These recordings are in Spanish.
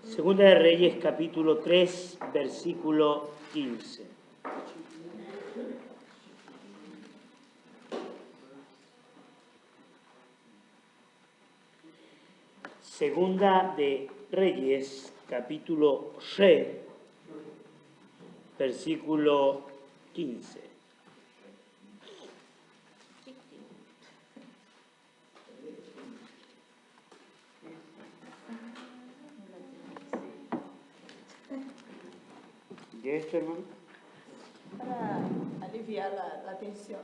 Segunda de Reyes, capítulo 3, versículo 15. Segunda de Reyes, capítulo 6, versículo 15. ¿Y esto, hermano? Para aliviar la tensión.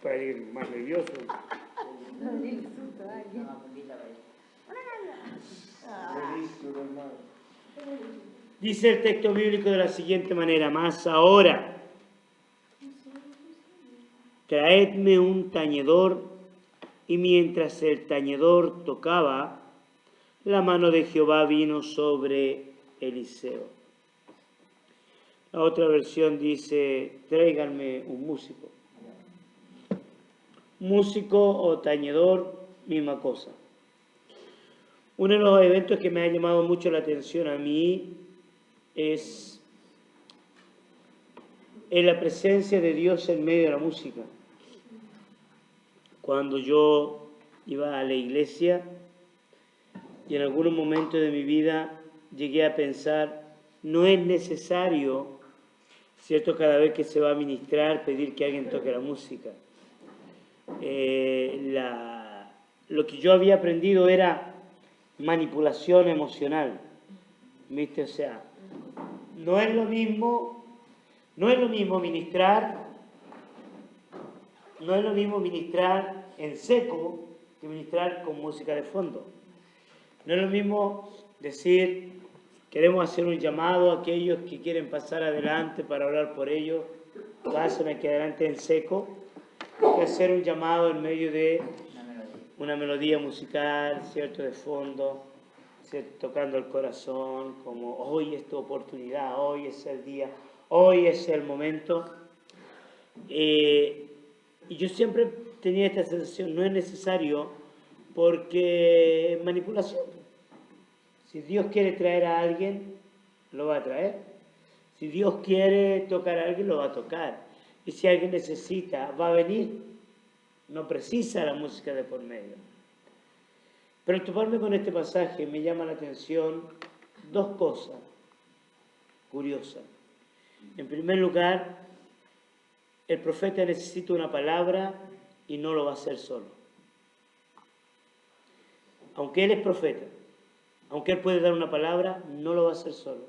Para ir más nervioso. Dice el texto bíblico de la siguiente manera: mas ahora traedme un tañedor. Y mientras el tañedor tocaba, la mano de Jehová vino sobre Eliseo. La otra versión dice: tráiganme un músico. Músico o tañedor, misma cosa. Uno de los eventos que me ha llamado mucho la atención a mí es la presencia de Dios en medio de la música. Cuando yo iba a la iglesia y en algunos momentos de mi vida llegué a pensar, no es necesario, ¿cierto?, cada vez que se va a ministrar pedir que alguien toque la música. Lo que yo había aprendido era manipulación emocional, ¿viste? O sea, no es lo mismo ministrar en seco que ministrar con música de fondo. No es lo mismo decir, queremos hacer un llamado a aquellos que quieren pasar adelante para orar por ellos, pasen aquí adelante en seco, que hacer un llamado en medio de una melodía musical, ¿cierto?, de fondo, ¿cierto?, tocando el corazón, como hoy es tu oportunidad, hoy es el día, hoy es el momento. Y yo siempre tenía esta sensación, no es necesario, porque es manipulación. Si Dios quiere traer a alguien, lo va a traer. Si Dios quiere tocar a alguien, lo va a tocar. Y si alguien necesita, va a venir. No precisa la música de por medio. Pero al toparme con este pasaje me llama la atención dos cosas curiosas. En primer lugar, el profeta necesita una palabra y no lo va a hacer solo. Aunque él es profeta, aunque él puede dar una palabra, no lo va a hacer solo.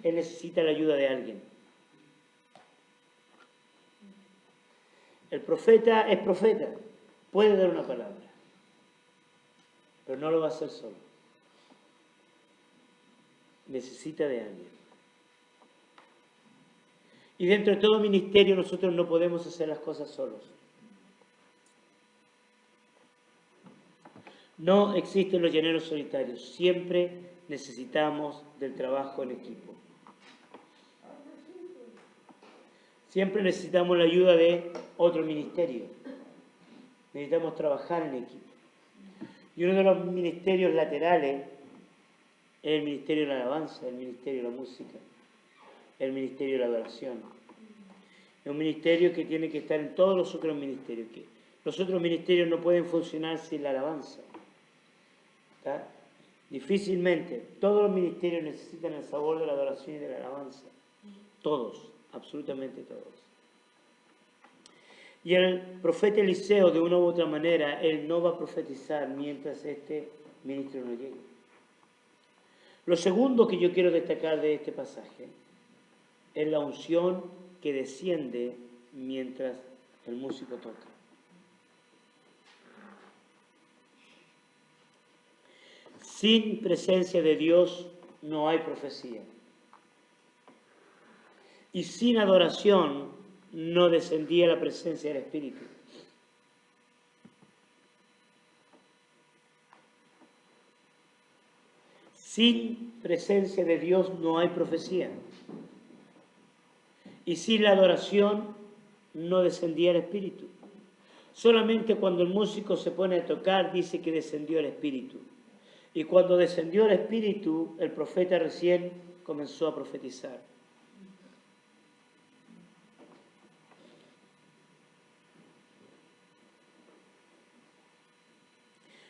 Él necesita la ayuda de alguien. El profeta es profeta, puede dar una palabra, pero no lo va a hacer solo. Necesita de alguien. Y dentro de todo ministerio nosotros no podemos hacer las cosas solos. No existen los llaneros solitarios. Siempre necesitamos del trabajo en equipo. Siempre necesitamos la ayuda de otro ministerio. Necesitamos trabajar en equipo. Y uno de los ministerios laterales es el ministerio de la alabanza, el ministerio de la música, el ministerio de la adoración. Es un ministerio que tiene que estar en todos los otros ministerios. Los otros ministerios no pueden funcionar sin la alabanza. ¿Está? Difícilmente. Todos los ministerios necesitan el sabor de la adoración y de la alabanza. Todos, absolutamente todos. Y el profeta Eliseo, de una u otra manera, él no va a profetizar mientras este ministro no llegue. Lo segundo que yo quiero destacar de este pasaje es la unción que desciende mientras el músico toca. Sin presencia de Dios no hay profecía. Y sin adoración no descendía la presencia del Espíritu. Sin presencia de Dios no hay profecía. Y sin la adoración no descendía el Espíritu. Solamente cuando el músico se pone a tocar dice que descendió el Espíritu. Y cuando descendió el Espíritu, el profeta recién comenzó a profetizar.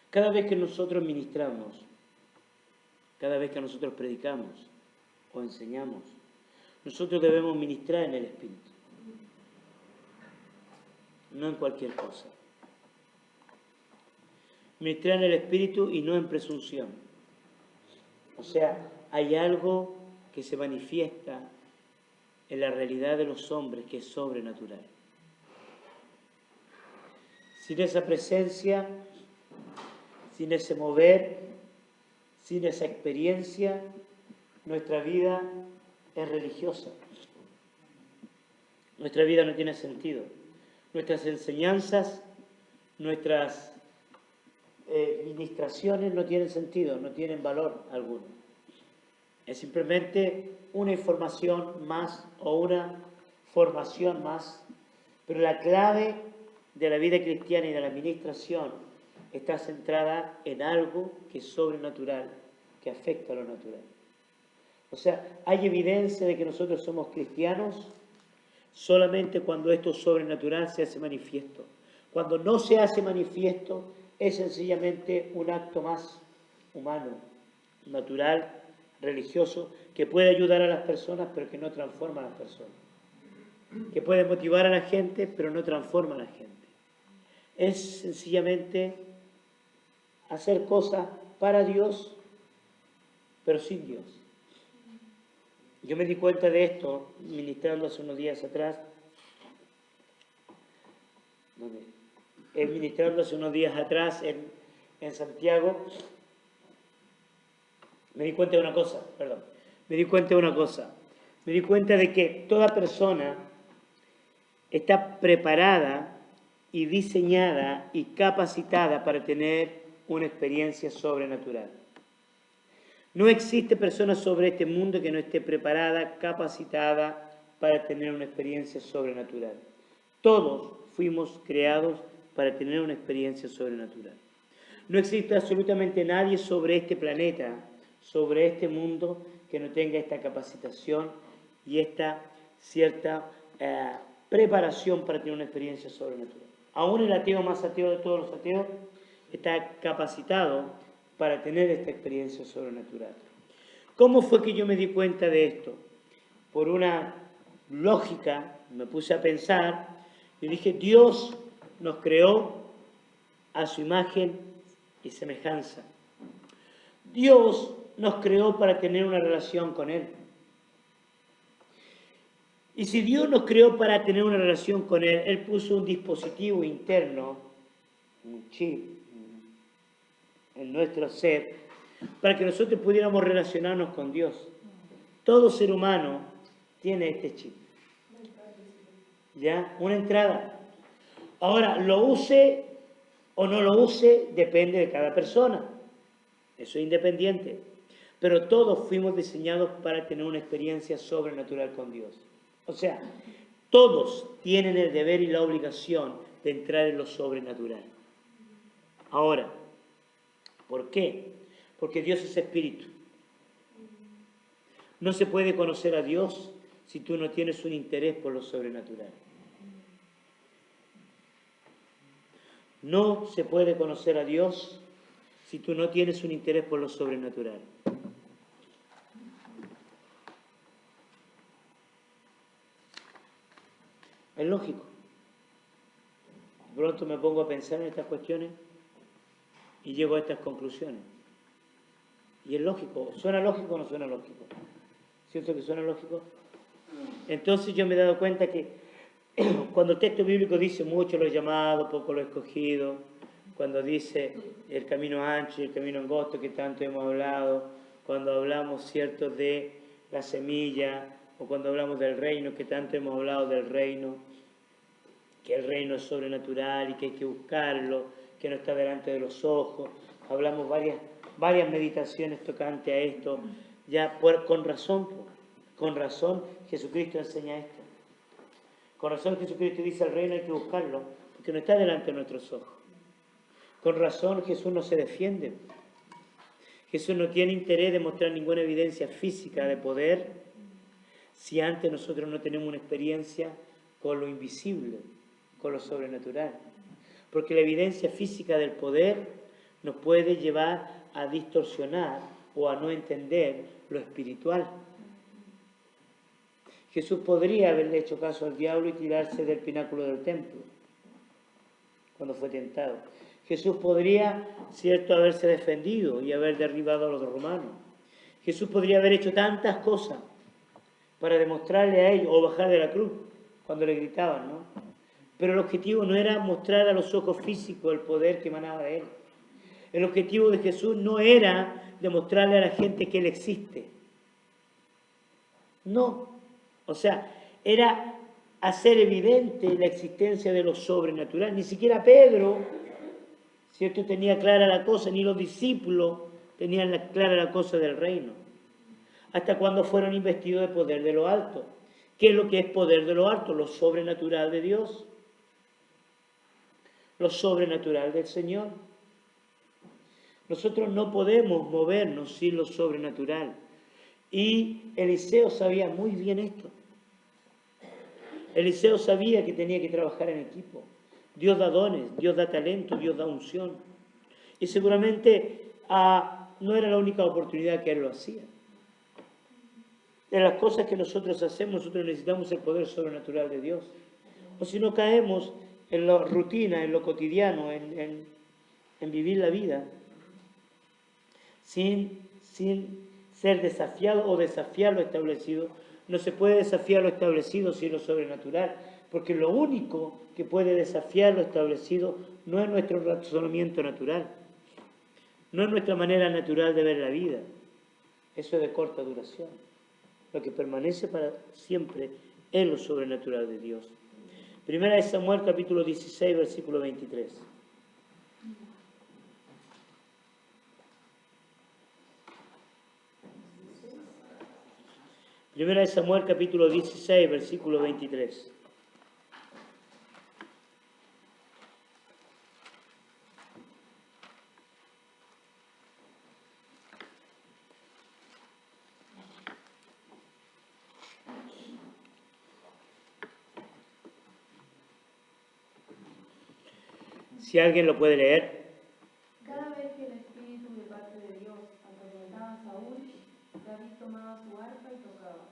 Cada vez que nosotros ministramos, cada vez que nosotros predicamos o enseñamos, nosotros debemos ministrar en el Espíritu, no en cualquier cosa. Ministrar en el Espíritu y no en presunción. O sea, hay algo que se manifiesta en la realidad de los hombres que es sobrenatural. Sin esa presencia, sin ese mover, sin esa experiencia, nuestra vida es religiosa. Nuestra vida no tiene sentido. Nuestras enseñanzas, nuestras ministraciones no tienen sentido, no tienen valor alguno. Es simplemente una información más o una formación más. Pero la clave de la vida cristiana y de la administración está centrada en algo que es sobrenatural, que afecta a lo natural. O sea, hay evidencia de que nosotros somos cristianos solamente cuando esto sobrenatural se hace manifiesto. Cuando no se hace manifiesto, es sencillamente un acto más humano, natural, religioso, que puede ayudar a las personas, pero que no transforma a las personas. Que puede motivar a la gente, pero no transforma a la gente. Es sencillamente hacer cosas para Dios, pero sin Dios. Yo me di cuenta de esto ministrando hace unos días atrás. Ministrando hace unos días atrás en Santiago, me di cuenta de una cosa, Me di cuenta de que toda persona está preparada y diseñada y capacitada para tener una experiencia sobrenatural. No existe persona sobre este mundo que no esté preparada, capacitada para tener una experiencia sobrenatural. Todos fuimos creados para tener una experiencia sobrenatural. No existe absolutamente nadie sobre este planeta, sobre este mundo, que no tenga esta capacitación y esta cierta preparación para tener una experiencia sobrenatural. Aún el ateo más ateo de todos los ateos está capacitado para tener esta experiencia sobrenatural. ¿Cómo fue que yo me di cuenta de esto? Por una lógica, me puse a pensar y dije, Dios nos creó a su imagen y semejanza. Dios nos creó para tener una relación con Él. Y si Dios nos creó para tener una relación con Él, Él puso un dispositivo interno, un chip, en nuestro ser, para que nosotros pudiéramos relacionarnos con Dios. Todo ser humano tiene este chip. ¿Ya? Una entrada. Ahora, lo use o no lo use, depende de cada persona. Eso es independiente. Pero todos fuimos diseñados para tener una experiencia sobrenatural con Dios. O sea, todos tienen el deber y la obligación de entrar en lo sobrenatural. Ahora, ¿por qué? Porque Dios es espíritu. No se puede conocer a Dios si tú no tienes un interés por lo sobrenatural. No se puede conocer a Dios si tú no tienes un interés por lo sobrenatural. Es lógico. De pronto me pongo a pensar en estas cuestiones y llego a estas conclusiones. Y es lógico. ¿Suena lógico o no suena lógico? ¿Cierto que suena lógico? Entonces yo me he dado cuenta que cuando el texto bíblico dice mucho lo llamado, poco lo escogido, cuando dice el camino ancho y el camino angosto que tanto hemos hablado, cuando hablamos, cierto, de la semilla, o cuando hablamos del reino, que tanto hemos hablado del reino, que el reino es sobrenatural y que hay que buscarlo, que no está delante de los ojos. Hablamos varias meditaciones tocantes a esto, ya con razón Jesucristo enseña esto. Con razón Jesucristo dice el reino hay que buscarlo, porque no está delante de nuestros ojos. Con razón Jesús no se defiende. Jesús no tiene interés de mostrar ninguna evidencia física de poder si antes nosotros no tenemos una experiencia con lo invisible, con lo sobrenatural. Porque la evidencia física del poder nos puede llevar a distorsionar o a no entender lo espiritual. Jesús podría haberle hecho caso al diablo y tirarse del pináculo del templo cuando fue tentado. Jesús podría, cierto, haberse defendido y haber derribado a los romanos. Jesús podría haber hecho tantas cosas para demostrarle a ellos, o bajar de la cruz cuando le gritaban, ¿no? Pero el objetivo no era mostrar a los ojos físicos el poder que emanaba de él. El objetivo de Jesús no era demostrarle a la gente que él existe. No. O sea, era hacer evidente la existencia de lo sobrenatural. Ni siquiera Pedro, ¿cierto?, tenía clara la cosa, ni los discípulos tenían clara la cosa del reino. Hasta cuando fueron investidos de poder de lo alto. ¿Qué es lo que es poder de lo alto? Lo sobrenatural de Dios. Lo sobrenatural del Señor. Nosotros no podemos movernos sin lo sobrenatural. Y Eliseo sabía muy bien esto. Eliseo sabía que tenía que trabajar en equipo. Dios da dones, Dios da talento, Dios da unción. Y seguramente no era la única oportunidad que él lo hacía. De las cosas que nosotros hacemos, nosotros necesitamos el poder sobrenatural de Dios. O si no caemos en la rutina, en lo cotidiano, en vivir la vida, sin ser desafiado o desafiar lo establecido. No se puede desafiar lo establecido sin lo sobrenatural, porque lo único que puede desafiar lo establecido no es nuestro razonamiento natural, no es nuestra manera natural de ver la vida. Eso es de corta duración. Lo que permanece para siempre es lo sobrenatural de Dios. Primera de Samuel, capítulo 16, versículo 23. Primera de Samuel, capítulo 16, versículo 23. Si alguien lo puede leer. Cada vez que el Espíritu de parte de Dios atormentaba a Saúl, David tomaba su arpa y tocaba.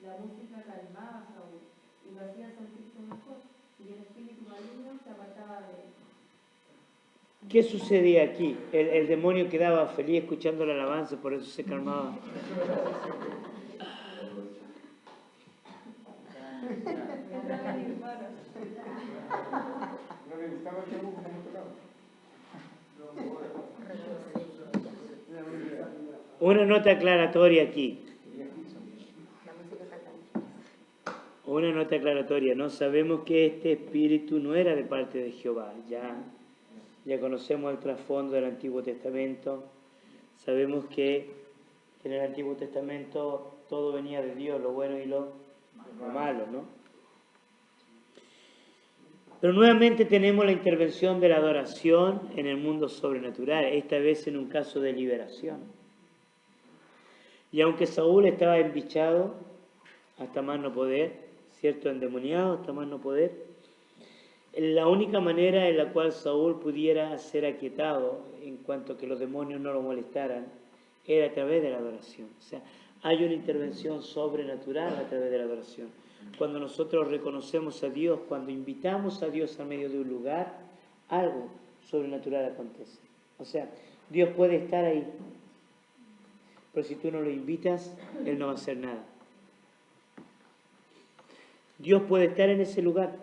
La música calmaba a Saúl y lo hacía sentirse mejor, y el espíritu maligno se apartaba de él. ¿Qué sucedía aquí? El demonio quedaba feliz escuchando la alabanza, por eso se calmaba. Una nota aclaratoria aquí. Una nota aclaratoria, ¿no? Sabemos que este espíritu no era de parte de Jehová. Ya conocemos el trasfondo del Antiguo Testamento. Sabemos que en el Antiguo Testamento todo venía de Dios, lo bueno y lo malo, ¿no? Pero nuevamente tenemos la intervención de la adoración en el mundo sobrenatural, esta vez en un caso de liberación. Y aunque Saúl estaba embichado hasta más no poder, ¿cierto?, endemoniado hasta más no poder, la única manera en la cual Saúl pudiera ser aquietado en cuanto a que los demonios no lo molestaran era a través de la adoración. O sea, hay una intervención sobrenatural a través de la adoración. Cuando nosotros reconocemos a Dios, cuando invitamos a Dios a medio de un lugar, algo sobrenatural acontece. O sea, Dios puede estar ahí, pero si tú no lo invitas, Él no va a hacer nada. Dios puede estar en ese lugar.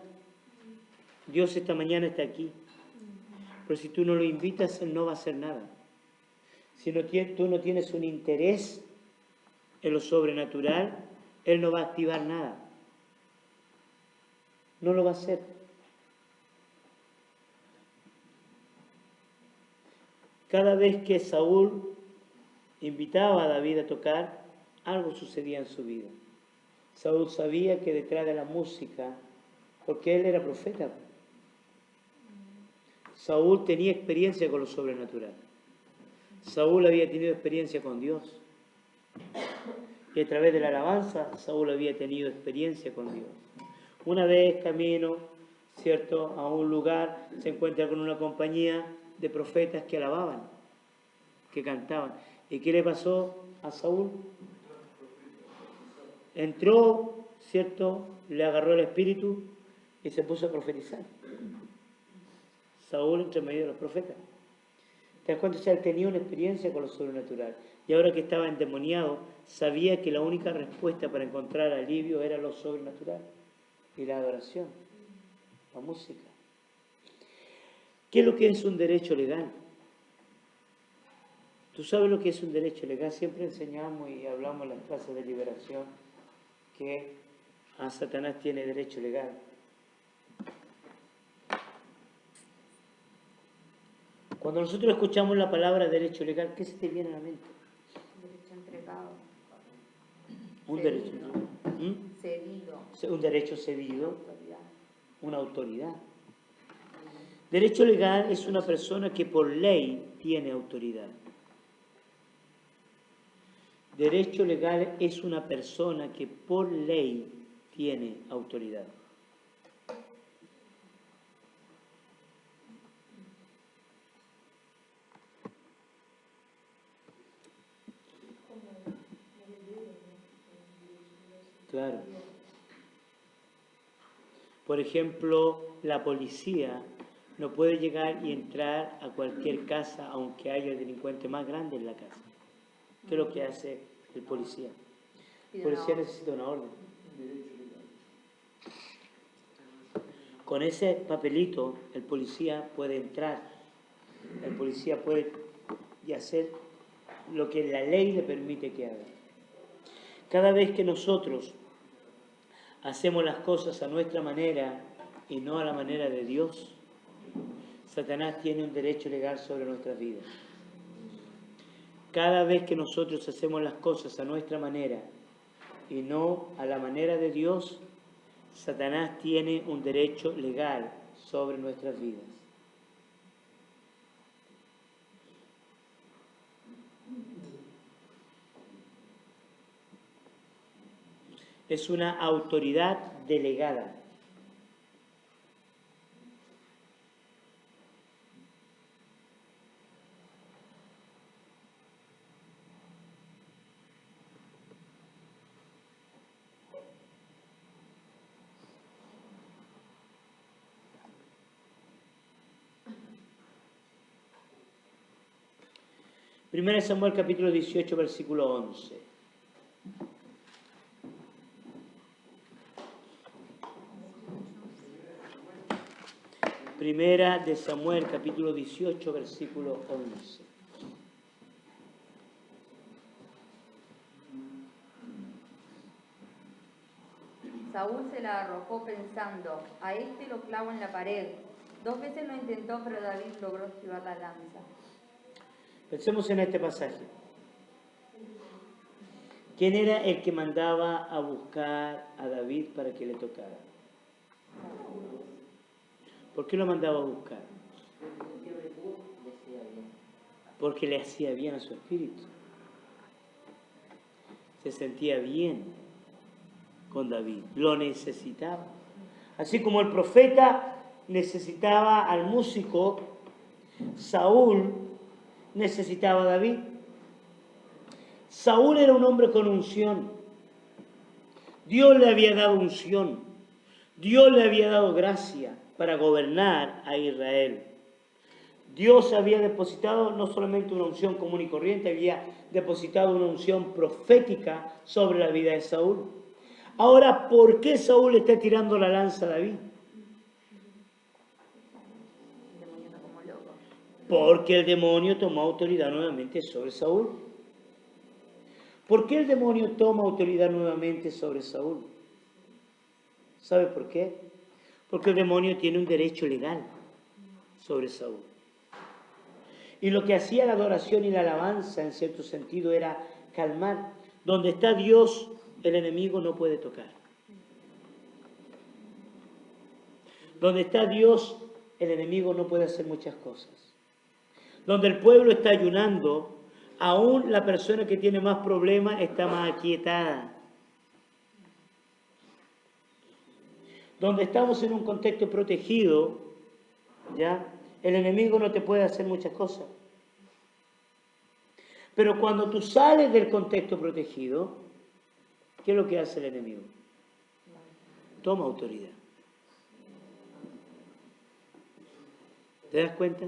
Dios esta mañana está aquí. Pero si tú no lo invitas, Él no va a hacer nada. Si tú no tienes un interés en lo sobrenatural, Él no va a activar nada. No lo va a hacer. Cada vez que Saúl invitaba a David a tocar, algo sucedía en su vida. Saúl sabía que detrás de la música, porque él era profeta, Saúl tenía experiencia con lo sobrenatural. Saúl había tenido experiencia con Dios. Y a través de la alabanza, Saúl había tenido experiencia con Dios. Una vez camino, ¿cierto?, a un lugar, se encuentra con una compañía de profetas que alababan, que cantaban. ¿Y qué le pasó a Saúl? Entró, ¿cierto?, le agarró el espíritu y se puso a profetizar. Saúl entre medio de los profetas. ¿Te das cuenta? O sea, él tenía una experiencia con lo sobrenatural. Y ahora que estaba endemoniado, sabía que la única respuesta para encontrar alivio era lo sobrenatural. Y la adoración, la música. ¿Qué es lo que es un derecho legal? ¿Tú sabes lo que es un derecho legal? Siempre enseñamos y hablamos en las clases de liberación que a Satanás tiene derecho legal. Cuando nosotros escuchamos la palabra derecho legal, ¿qué se te viene a la mente? Derecho entregado. Un Cedido. derecho. Cedido. Un derecho cedido, Autoridad. una autoridad. Derecho legal es una persona que por ley tiene autoridad. Derecho legal es una persona que por ley tiene autoridad. Claro. Por ejemplo, la policía no puede llegar y entrar a cualquier casa aunque haya el delincuente más grande en la casa. ¿Qué es lo que hace el policía? El policía necesita una orden. Con ese papelito el policía puede entrar, el policía puede hacer lo que la ley le permite que haga. Cada vez que nosotros hacemos las cosas a nuestra manera y no a la manera de Dios, Satanás tiene un derecho legal sobre nuestras vidas. Cada vez que nosotros hacemos las cosas a nuestra manera y no a la manera de Dios, Satanás tiene un derecho legal sobre nuestras vidas. Es una autoridad delegada. Primera de Samuel capítulo 18, versículo 11. Primera de Samuel capítulo 18, versículo 11. Saúl se la arrojó pensando, a este lo clavo en la pared. 2 veces lo intentó, pero David logró esquivar la lanza. Pensemos en este pasaje. ¿Quién era el que mandaba a buscar a David para que le tocara? ¿Por qué lo mandaba a buscar? Porque le hacía bien a su espíritu. Se sentía bien con David, lo necesitaba. Así como el profeta necesitaba al músico, Saúl necesitaba a David. Saúl era un hombre con unción. Dios le había dado unción. Dios le había dado gracia para gobernar a Israel. Dios había depositado no solamente una unción común y corriente, había depositado una unción profética sobre la vida de Saúl. Ahora, ¿por qué Saúl está tirando la lanza a David? Porque el demonio tomó autoridad nuevamente sobre Saúl. ¿Por qué el demonio toma autoridad nuevamente sobre Saúl? ¿Sabe por qué? Porque el demonio tiene un derecho legal sobre Saúl. Y lo que hacía la adoración y la alabanza, en cierto sentido, era calmar. Donde está Dios, el enemigo no puede tocar. Donde está Dios, el enemigo no puede hacer muchas cosas. Donde el pueblo está ayunando, aún la persona que tiene más problemas está más aquietada. Donde estamos en un contexto protegido, ¿ya? El enemigo no te puede hacer muchas cosas. Pero cuando tú sales del contexto protegido, ¿qué es lo que hace el enemigo? Toma autoridad. ¿Te das cuenta?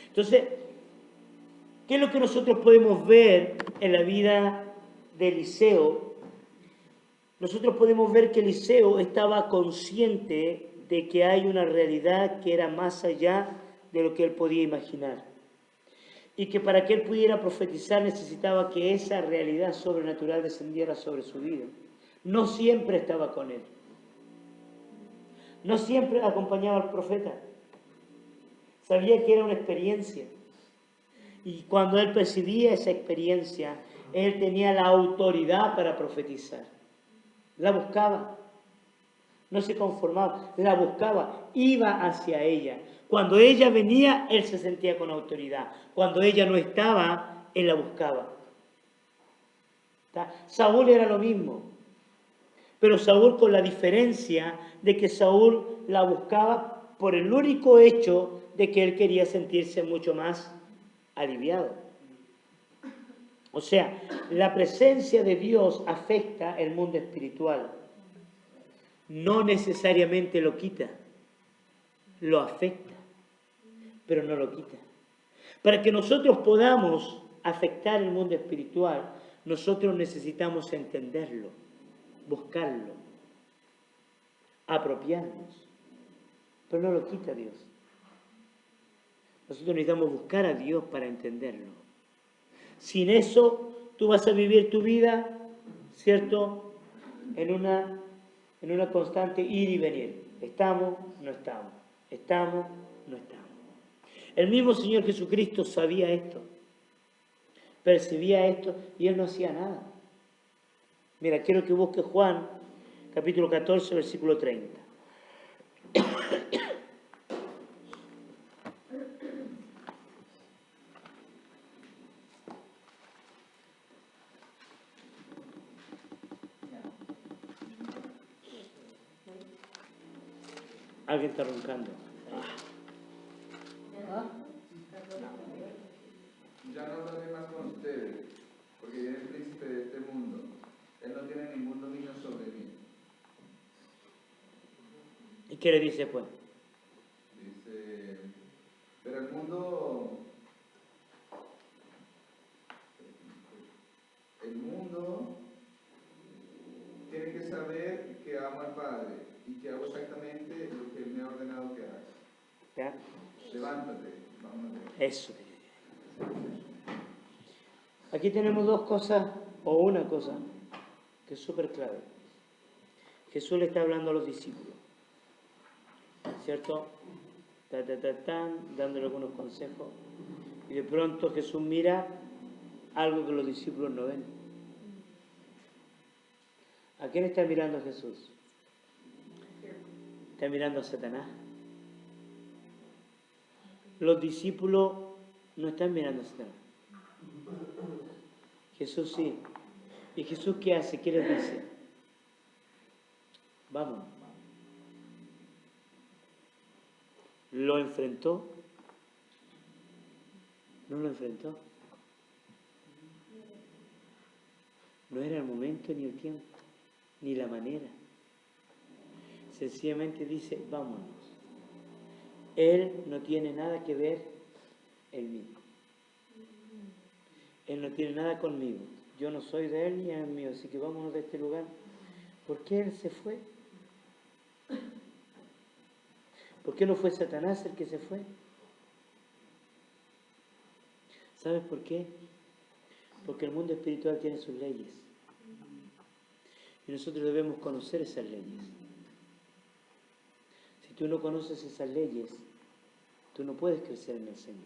Entonces, ¿qué es lo que nosotros podemos ver en la vida de Eliseo? Nosotros podemos ver que Eliseo estaba consciente de que hay una realidad que era más allá de lo que él podía imaginar. Y que para que él pudiera profetizar necesitaba que esa realidad sobrenatural descendiera sobre su vida. No siempre estaba con él. No siempre acompañaba al profeta. Sabía que era una experiencia. Y cuando él percibía esa experiencia, él tenía la autoridad para profetizar. La buscaba. No se conformaba, la buscaba, iba hacia ella. Cuando ella venía, él se sentía con autoridad. Cuando ella no estaba, él la buscaba. ¿Está? Saúl era lo mismo. Pero Saúl con la diferencia de que Saúl la buscaba por el único hecho de que él quería sentirse mucho más aliviado. O sea, la presencia de Dios afecta el mundo espiritual. No necesariamente lo quita, lo afecta, pero no lo quita. Para que nosotros podamos afectar el mundo espiritual, nosotros necesitamos entenderlo, buscarlo, apropiarnos, pero no lo quita Dios. Nosotros necesitamos buscar a Dios para entenderlo. Sin eso, tú vas a vivir tu vida, ¿cierto?, en una constante ir y venir. Estamos, no estamos. Estamos, no estamos. El mismo Señor Jesucristo sabía esto, percibía esto y Él no hacía nada. Mira, quiero que busques Juan, capítulo 14, versículo 30. Alguien está roncando. Ya no hablaré más con ustedes, porque viene el príncipe de este mundo. Él no tiene ningún dominio sobre mí. ¿Y qué le dice pues? Dice, pero el mundo tiene que saber que amo al Padre y que hago exactamente lo que Él me ha ordenado que haga. ¿Ya? Levántate, vamos a ver. Eso. Aquí tenemos dos cosas, o una cosa, que es súper clave. Jesús le está hablando a los discípulos, ¿cierto? Dándole algunos consejos. Y de pronto Jesús mira algo que los discípulos no ven. ¿A quién está mirando Jesús? Está mirando a Satanás. Los discípulos no están mirando a Satanás. Jesús sí. ¿Y Jesús qué hace? ¿Qué les dice? Vamos. ¿Lo enfrentó? No lo enfrentó. No era el momento ni el tiempo, ni la manera. Sencillamente dice, vámonos. Él no tiene nada que ver en mí. Él no tiene nada conmigo. Yo no soy de él ni es mío, así que vámonos de este lugar. ¿Por qué él se fue? ¿Por qué no fue Satanás el que se fue? ¿Sabes por qué? Porque el mundo espiritual tiene sus leyes. Y nosotros debemos conocer esas leyes. Si tú no conoces esas leyes, tú no puedes crecer en el Señor.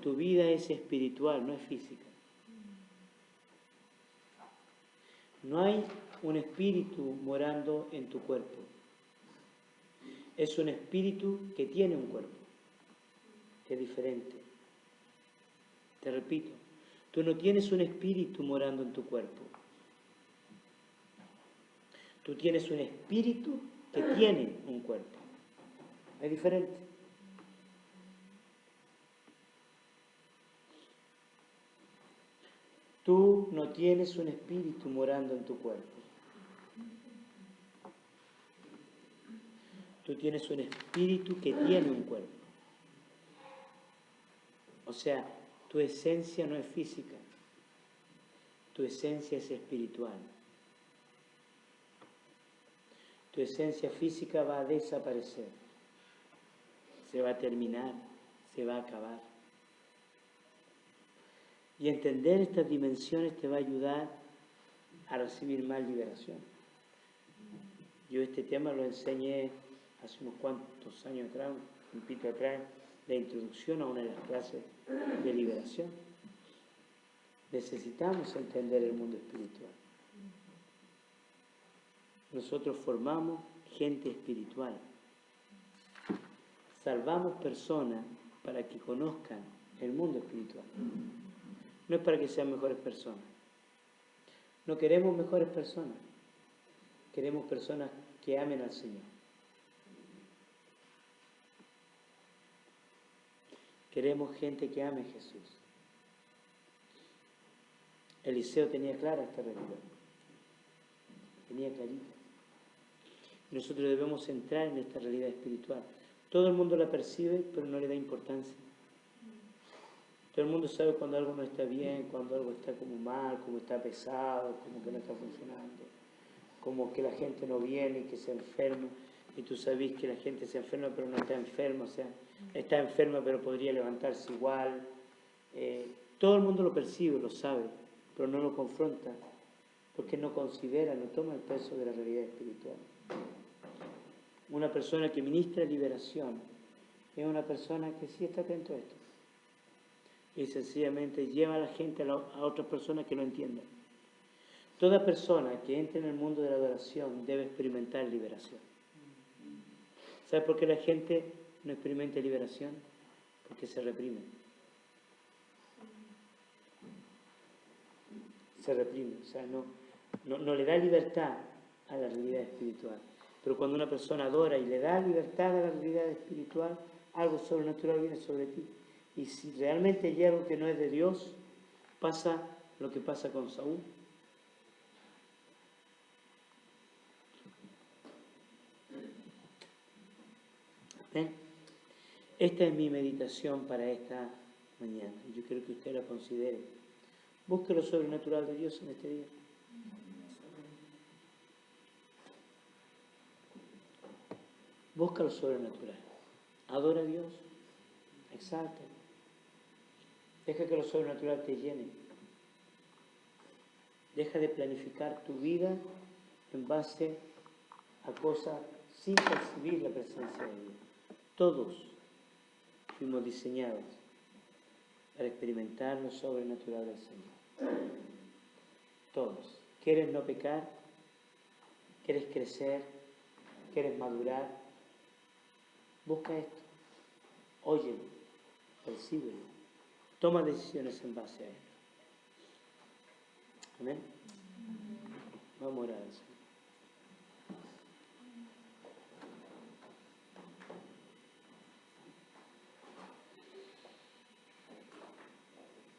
Tu vida es espiritual, no es física. No hay un espíritu morando en tu cuerpo. Es un espíritu que tiene un cuerpo, que es diferente. Te repito, tú no tienes un espíritu morando en tu cuerpo. Tú tienes un espíritu que tiene un cuerpo. Es diferente. Tú no tienes un espíritu morando en tu cuerpo. Tú tienes un espíritu que tiene un cuerpo. O sea, tu esencia no es física. Tu esencia es espiritual. Tu esencia física va a desaparecer. Se va a terminar. Se va a acabar. Y entender estas dimensiones te va a ayudar a recibir más liberación. Yo este tema lo enseñé hace unos cuantos años atrás, un poquito atrás, la introducción a una de las clases de liberación. Necesitamos entender el mundo espiritual. Nosotros formamos gente espiritual. Salvamos personas para que conozcan el mundo espiritual. No es para que sean mejores personas. No queremos mejores personas. Queremos personas que amen al Señor. Queremos gente que ame a Jesús. Eliseo tenía clara esta realidad. Tenía clarita. Nosotros debemos entrar en esta realidad espiritual. Todo el mundo la percibe, pero no le da importancia. Todo el mundo sabe cuando algo no está bien, cuando algo está como mal, como está pesado, como que no está funcionando, como que la gente no viene y que se enferma. Y tú sabes que la gente se enferma, pero no está enferma, o sea, está enferma, pero podría levantarse igual. Todo el mundo lo percibe, lo sabe, pero no lo confronta, porque no considera, no toma el peso de la realidad espiritual. Una persona que ministra liberación es una persona que sí está atento a esto. Y sencillamente lleva a la gente a otras personas que lo entiendan. Toda persona que entre en el mundo de la adoración debe experimentar liberación. ¿Sabe por qué la gente no experimenta liberación? Porque se reprime. Se reprime, o sea, no le da libertad a la realidad espiritual. Pero cuando una persona adora y le da libertad a la realidad espiritual, algo sobrenatural viene sobre ti. Y si realmente hay algo que no es de Dios, pasa lo que pasa con Saúl. ¿Ven? Esta es mi meditación para esta mañana. Yo quiero que usted la considere. Busque lo sobrenatural de Dios en este día. Busca lo sobrenatural. Adora a Dios. Exalta. Deja que lo sobrenatural te llene. Deja de planificar tu vida en base a cosas sin percibir la presencia de Dios. Todos fuimos diseñados para experimentar lo sobrenatural del Señor. Todos. ¿Quieres no pecar? ¿Quieres crecer? ¿Quieres madurar? Busca esto. Óyelo. Percíbelo. Toma decisiones en base a él. Amén. Vamos a orar.